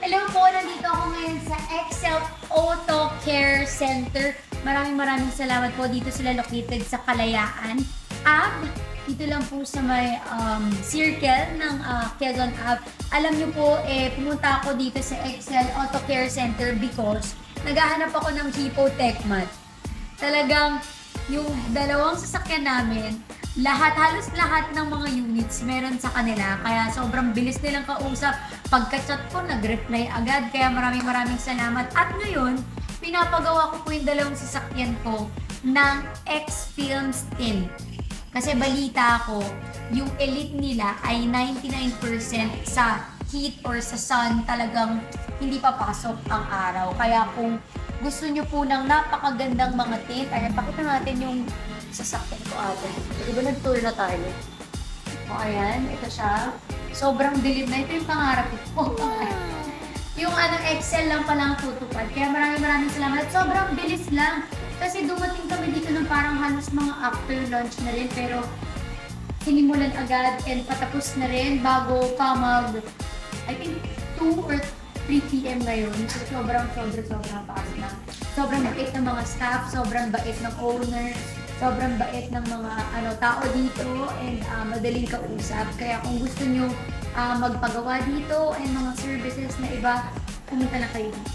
Hello po, nandito ako ngayon sa Excel Auto Care Center. Maraming salamat po. Dito sila located sa Kalayaan Ave. Dito lang po sa may circle ng Quezon Ave. Alam niyo po, pumunta ako dito sa Excel Auto Care Center because naghahanap ako ng Hippo Techmat. Talagang yung dalawang sasakyan namin, halos lahat ng mga units meron sa kanila. Kaya sobrang bilis nilang kausap. Pagka-chat ko, nag-reply agad. Kaya maraming salamat. At ngayon, pinapagawa ko po yung dalawang sasakyan ko ng X-Film Tint. Kasi balita ko, yung Elite nila ay 99% sa heat or sa sun talagang hindi papasok ang araw. Kaya kung gusto nyo po ng napakagandang mga tint, ayan, pakita natin yung sasakyan ko ate. Di ba nag-tour na tayo? O ayan, ito siya. Sobrang dilim na. Ito yung pangarap ko. Yung Excel lang palang tutupad. Kaya maraming salamat. At sobrang bilis lang. Kasi dumating kami dito ng parang halos mga after lunch na rin. Pero sinimulan agad and patapos na rin bago pa I think 2 or 3 p.m. ngayon. So sobrang taas na. Sobrang bait ng mga staff, sobrang bait ng owner, sobrang bait ng mga tao dito and madaling kausap. Kaya kung gusto nyo magpagawa dito and mga services na iba, pumunta na kayo dito.